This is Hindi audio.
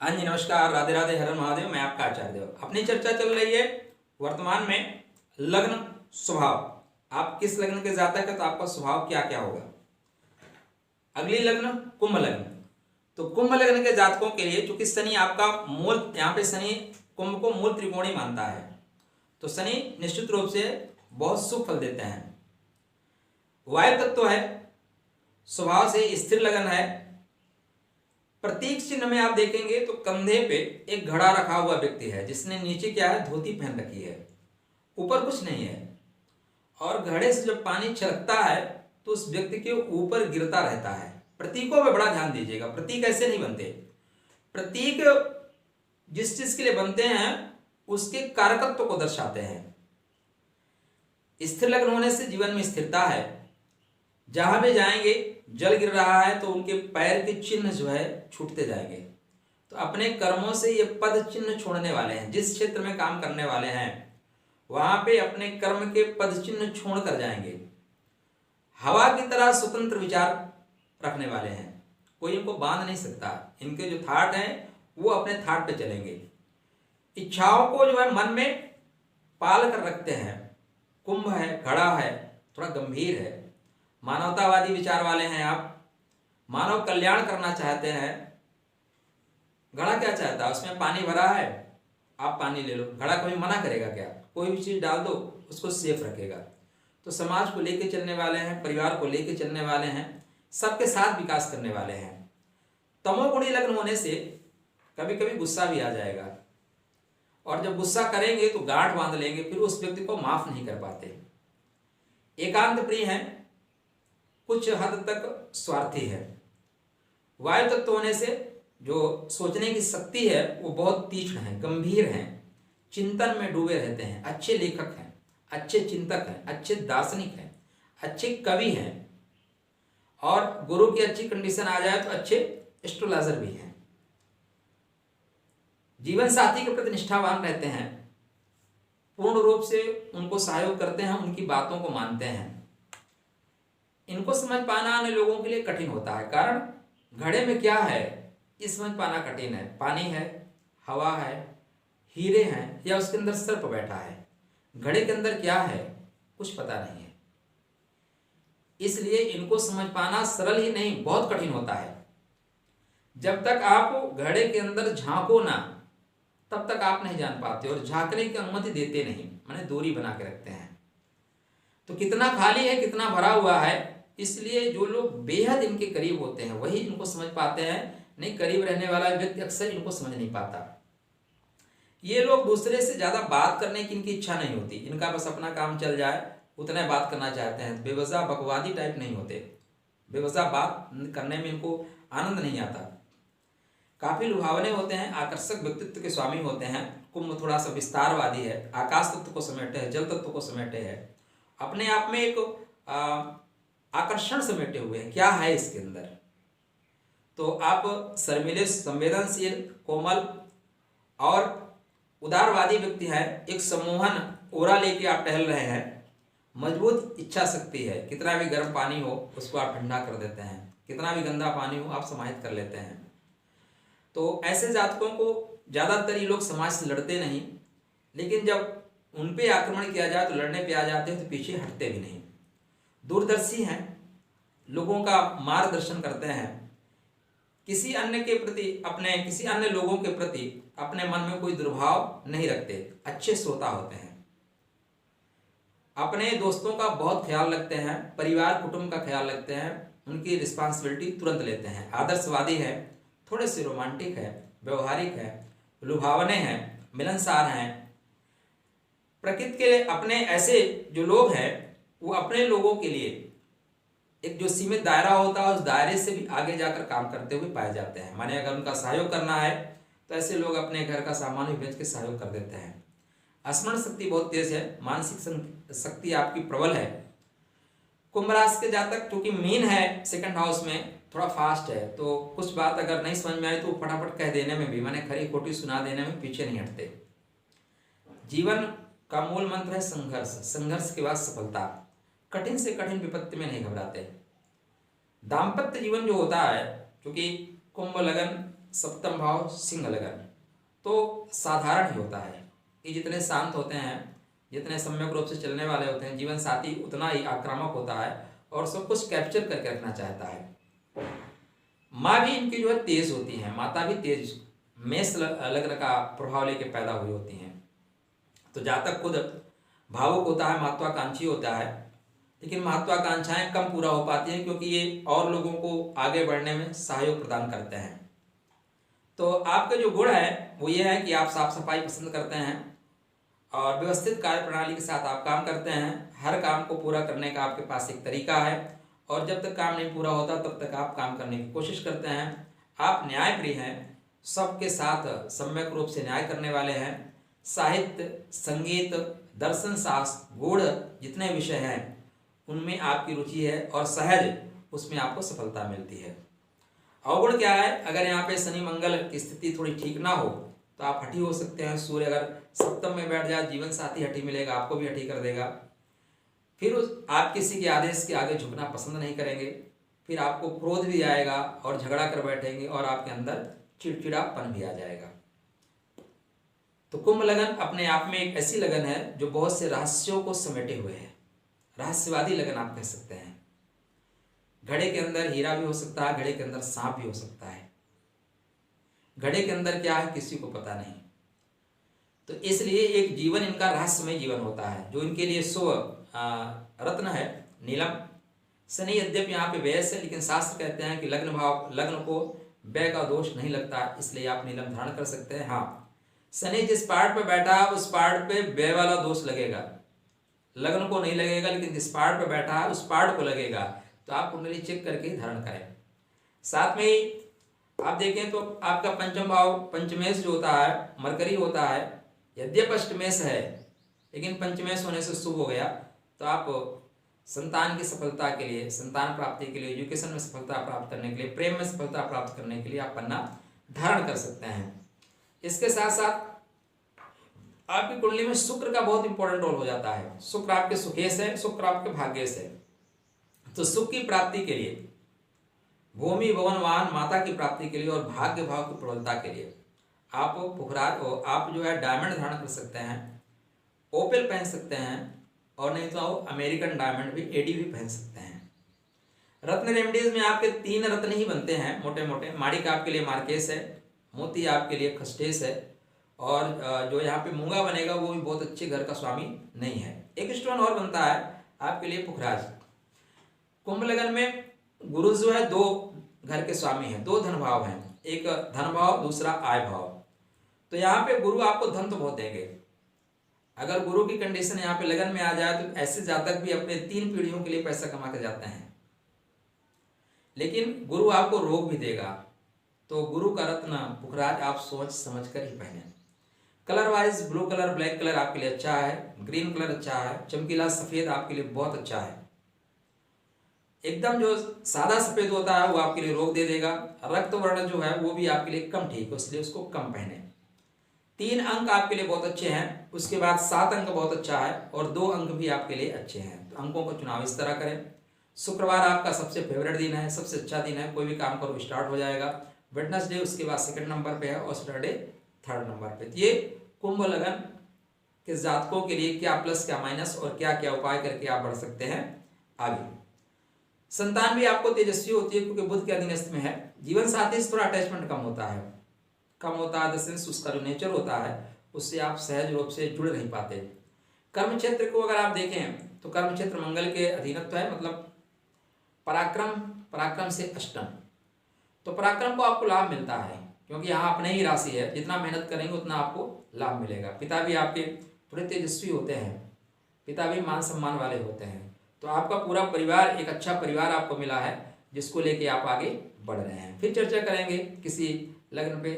हाँ जी, नमस्कार, राधे राधे, हर हर महादेव। मैं आपका आचार्य देव। अपनी चर्चा चल रही है वर्तमान में लग्न स्वभाव। आप किस लग्न के जातक है तो आपका स्वभाव क्या क्या होगा। अगली लग्न कुंभ लग्न। तो कुंभ लग्न के जातकों के लिए चूंकि शनि आपका मूल, यहाँ पे शनि कुंभ को मूल त्रिकोणी मानता है, तो शनि निश्चित रूप से बहुत शुभ फल देते हैं। वायु तत्व है, स्वभाव से स्थिर लगन है। प्रतीक चिन्ह में आप देखेंगे तो कंधे पे एक घड़ा रखा हुआ व्यक्ति है जिसने नीचे क्या है, धोती पहन रखी है, ऊपर कुछ नहीं है। और घड़े से जब पानी छलकता है तो उस व्यक्ति के ऊपर गिरता रहता है। प्रतीकों पे बड़ा ध्यान दीजिएगा। प्रतीक ऐसे नहीं बनते। प्रतीक जिस चीज के लिए बनते हैं उसके कारकत्व को दर्शाते हैं। स्थिर लग्न होने से जीवन में स्थिरता है। जहां भी जाएंगे, जल गिर रहा है तो उनके पैर के चिन्ह जो है छूटते जाएंगे। तो अपने कर्मों से ये पद चिन्ह छोड़ने वाले हैं। जिस क्षेत्र में काम करने वाले हैं वहां पे अपने कर्म के पद चिन्ह छोड़ कर जाएंगे। हवा की तरह स्वतंत्र विचार रखने वाले हैं, कोई इनको बांध नहीं सकता। इनके जो थाट हैं वो अपने थाट पे चलेंगे। इच्छाओं को जो है मन में पाल कर रखते हैं। कुंभ है, घड़ा है, थोड़ा गंभीर है। मानवतावादी विचार वाले हैं आप, मानव कल्याण करना चाहते हैं। घड़ा क्या चाहता है, उसमें पानी भरा है, आप पानी ले लो। घड़ा कभी मना करेगा क्या? कोई भी चीज डाल दो उसको सेफ रखेगा। तो समाज को लेके चलने वाले हैं, परिवार को लेके चलने वाले हैं, सबके साथ विकास करने वाले हैं। तमोगुणी लग्न होने से कभी कभी गुस्सा भी आ जाएगा, और जब गुस्सा करेंगे तो गांठ बांध लेंगे, फिर उस व्यक्ति को माफ नहीं कर पाते। एकांत प्रिय हैं, कुछ हद तक स्वार्थी है। वायु तत्व होने से जो सोचने की शक्ति है वो बहुत तीक्ष्ण है, गंभीर है, चिंतन में डूबे रहते हैं। अच्छे लेखक हैं, अच्छे चिंतक हैं, अच्छे दार्शनिक हैं, अच्छे कवि हैं, और गुरु की अच्छी कंडीशन आ जाए तो अच्छे एस्ट्रोलॉजर भी हैं। जीवन साथी के प्रति निष्ठावान रहते हैं, पूर्ण रूप से उनको सहयोग करते हैं, उनकी बातों को मानते हैं। इनको समझ पाना अन्य लोगों के लिए कठिन होता है, कारण घड़े में क्या है ये समझ पाना कठिन है। पानी है, हवा है, हीरे हैं, या उसके अंदर सर्प बैठा है। घड़े के अंदर क्या है कुछ पता नहीं है। इसलिए इनको समझ पाना सरल ही नहीं, बहुत कठिन होता है। जब तक आप घड़े के अंदर झांको ना तब तक आप नहीं जान पाते, और झांकने की अनुमति देते नहीं, माने दूरी बना के रखते हैं। तो कितना खाली है कितना भरा हुआ है, इसलिए जो लोग बेहद इनके करीब होते हैं वही इनको समझ पाते हैं। नहीं, करीब रहने वाला व्यक्ति अक्सर इनको समझ नहीं पाता। ये लोग दूसरे से ज्यादा बात करने की इनकी इच्छा नहीं होती, इनका बस अपना काम चल जाए उतना बात करना चाहते हैं। बेवजह बकवादी टाइप नहीं होते, बेवजह बात करने में इनको आनंद नहीं आता। काफी लुभावने होते हैं, आकर्षक व्यक्तित्व के स्वामी होते हैं। कुंभ थोड़ा सा विस्तारवादी है, आकाश तत्व को समेटे है, जल तत्व को समेटे है, अपने आप में एक आकर्षण समेटे हुए हैं। क्या है इसके अंदर? तो आप शर्मीले, संवेदनशील, कोमल और उदारवादी व्यक्ति हैं। एक सम्मोहन ओरा लेके आप टहल रहे हैं। मजबूत इच्छा शक्ति है, कितना भी गर्म पानी हो उसको आप ठंडा कर देते हैं, कितना भी गंदा पानी हो आप समाहित कर लेते हैं। तो ऐसे जातकों को ज्यादातर ये लोग समाज से लड़ते नहीं, लेकिन जब उन पे आक्रमण किया जाए तो लड़ने पे आ जाते हैं, तो पीछे हटते भी नहीं। दूरदर्शी हैं, लोगों का मार्गदर्शन करते हैं। किसी अन्य के प्रति, अपने किसी अन्य लोगों के प्रति अपने मन में कोई दुर्भाव नहीं रखते, अच्छे श्रोता होते हैं। अपने दोस्तों का बहुत ख्याल रखते हैं, परिवार कुटुंब का ख्याल रखते हैं, उनकी रिस्पॉन्सिबिलिटी तुरंत लेते हैं। आदर्शवादी है, थोड़े से रोमांटिक है, व्यवहारिक है, लुभावने हैं, मिलनसार हैं। प्रकृति के अपने ऐसे जो लोग हैं वो अपने लोगों के लिए एक जो सीमित दायरा होता है उस दायरे से भी आगे जाकर काम करते हुए पाए जाते हैं। माने अगर उनका सहयोग करना है तो ऐसे लोग अपने घर का सामान भी बेच के सहयोग कर देते हैं। स्मरण शक्ति बहुत तेज है, मानसिक शक्ति आपकी प्रबल है। कुंभ राशि के जातक क्योंकि मीन है सेकंड हाउस में, थोड़ा फास्ट है, तो कुछ बात अगर नहीं समझ में आई तो फटाफट कह देने में भी, माने खरी खोटी सुना देने में पीछे नहीं हटते। जीवन का मूल मंत्र है संघर्ष, संघर्ष के बाद सफलता। कठिन से कठिन विपत्ति में नहीं घबराते। दाम्पत्य जीवन जो होता है, क्योंकि कुंभ लगन सप्तम भाव सिंह लगन, तो साधारण ही होता है कि जितने शांत होते हैं, जितने सम्यक रूप से चलने वाले होते हैं, जीवन साथी उतना ही आक्रामक होता है और सब कुछ कैप्चर करके रखना चाहता है। माँ भी इनकी जो है तेज होती है, माता भी तेज मेष लग्न का प्रभाव लेके पैदा हुई होती हैं। तो जहाँ तक खुद भावुक होता है, महत्वाकांक्षी होता है, लेकिन महत्वाकांक्षाएं कम पूरा हो पाती हैं क्योंकि ये और लोगों को आगे बढ़ने में सहयोग प्रदान करते हैं। तो आपके जो गुण है वो ये है कि आप साफ सफाई पसंद करते हैं और व्यवस्थित कार्य प्रणाली के साथ आप काम करते हैं। हर काम को पूरा करने का आपके पास एक तरीका है और जब तक काम नहीं पूरा होता तब तक आप काम करने की कोशिश करते हैं। आप न्यायप्रिय हैं, सबके साथ सम्यक रूप से न्याय करने वाले हैं। साहित्य, संगीत, दर्शन शास्त्र, गुण जितने विषय हैं उनमें आपकी रुचि है और सहज उसमें आपको सफलता मिलती है। अवगुण क्या है? अगर यहाँ पे शनि मंगल की स्थिति थोड़ी ठीक ना हो तो आप हठी हो सकते हैं। सूर्य अगर सप्तम में बैठ जाए, जीवन साथी हठी मिलेगा, आपको भी हठी कर देगा। फिर आप किसी के आदेश के आगे झुकना पसंद नहीं करेंगे। फिर आपको क्रोध भी आएगा और झगड़ा कर बैठेंगे और आपके अंदर चिड़चिड़ापन भी आ जाएगा। तो कुंभ लगन अपने आप में एक ऐसी लगन है जो बहुत से रहस्यों को समेटे हुए है। रहस्यवादी लगन आप कह सकते हैं। घड़े के अंदर हीरा भी हो सकता है, घड़े के अंदर सांप भी हो सकता है। घड़े के अंदर क्या है किसी को पता नहीं। तो इसलिए एक जीवन इनका रहस्यमय जीवन होता है। जो इनके लिए शुभ रत्न है नीलम। शनि यद्यपि यहाँ पे व्यय है, लेकिन शास्त्र कहते हैं कि लग्न को व्यय का दोष नहीं लगता, इसलिए आप नीलम धारण कर सकते हैं। हाँ, शनि जिस पार्ट पे बैठा है उस पार्ट पे व्यय वाला दोष लगेगा, लग्न को नहीं लगेगा, लेकिन जिस पार्ट पे बैठा है उस पार्ट को लगेगा। तो आप कुंडली चेक करके धारण करें। साथ में ही आप देखें तो आपका पंचम भाव पंचमेश जो होता है मरकरी होता है। यद्यप अष्टमेश है लेकिन पंचमेश होने से शुभ हो गया। तो आप संतान की सफलता के लिए, संतान प्राप्ति के लिए, एजुकेशन में सफलता प्राप्त करने के लिए, प्रेम में सफलता प्राप्त करने के लिए आप पन्ना धारण कर सकते हैं। इसके साथ साथ आपकी कुंडली में शुक्र का बहुत इंपॉर्टेंट रोल हो जाता है। शुक्र आपके सुखेश है, शुक्र आपके भाग्येश है। तो सुख की प्राप्ति के लिए, भूमि भवन वाहन माता की प्राप्ति के लिए और भाग्य भाव की प्रबलता के लिए आप आप जो है डायमंड धारण कर सकते हैं, ओपेल पहन सकते हैं और नहीं तो अमेरिकन डायमंड भी, एडी भी पहन सकते हैं। रत्न रेमेडीज में आपके 3 रत्न ही बनते हैं मोटे मोटे। माणिक आपके लिए मार्केस है, मोती आपके लिए खस्टेस है और जो यहाँ पे मूंगा बनेगा वो भी बहुत अच्छे घर का स्वामी नहीं है। एक स्टोन और बनता है आपके लिए पुखराज। कुंभ लगन में गुरु जो है 2 घर के स्वामी हैं, 2 धन भाव हैं, एक धन भाव दूसरा आय भाव। तो यहाँ पे गुरु आपको धन तो बहुत देंगे। अगर गुरु की कंडीशन यहाँ पे लगन में आ जाए तो ऐसे जातक भी अपने 3 पीढ़ियों के लिए पैसा कमा के जाते हैं, लेकिन गुरु आपको रोग भी देगा। तो गुरु का रत्न पुखराज आप सोच समझ कर ही पहने। Colour wise blue colour, black colour आपके लिए अच्छा है, ग्रीन कलर अच्छा है, चमकीला सफेद आपके लिए बहुत अच्छा है। एकदम जो सादा सफेद होता है वो आपके लिए रोग दे देगा। रक्त वर्ण जो है वो भी आपके लिए कम ठीक है, इसलिए उसको कम पहने। 3 अंक आपके लिए बहुत अच्छे हैं, उसके बाद 7 अंक बहुत अच्छा है और 2 अंक भी आपके लिए अच्छे हैं। तो अंकों का चुनाव इस तरह करें। शुक्रवार आपका सबसे फेवरेट दिन है, सबसे अच्छा दिन है, कोई भी काम करो स्टार्ट हो जाएगा। वेडनेसडे उसके बाद 2nd नंबर पे है और सैटरडे 3rd नंबर पे। ये कुंभ लगन के जातकों के लिए क्या प्लस क्या माइनस और क्या क्या उपाय करके आप बढ़ सकते हैं आगे। संतान भी आपको तेजस्वी होती है क्योंकि बुध के अधीनस्थ में है। जीवन साथी से थोड़ा अटैचमेंट कम होता है, उसका जो नेचर होता है उससे आप सहज रूप से जुड़ नहीं पाते। कर्म क्षेत्र को अगर आप देखें तो कर्म क्षेत्र मंगल के अधीनत्व है, मतलब पराक्रम से अष्टम। तो पराक्रम को आपको लाभ मिलता है क्योंकि यहाँ अपने ही राशि है, जितना मेहनत करेंगे उतना आपको लाभ मिलेगा। पिता भी आपके थोड़े तेजस्वी होते हैं, पिता भी मान सम्मान वाले होते हैं। तो आपका पूरा परिवार एक अच्छा परिवार आपको मिला है जिसको लेके आप आगे बढ़ रहे हैं। फिर चर्चा करेंगे किसी लग्न पे।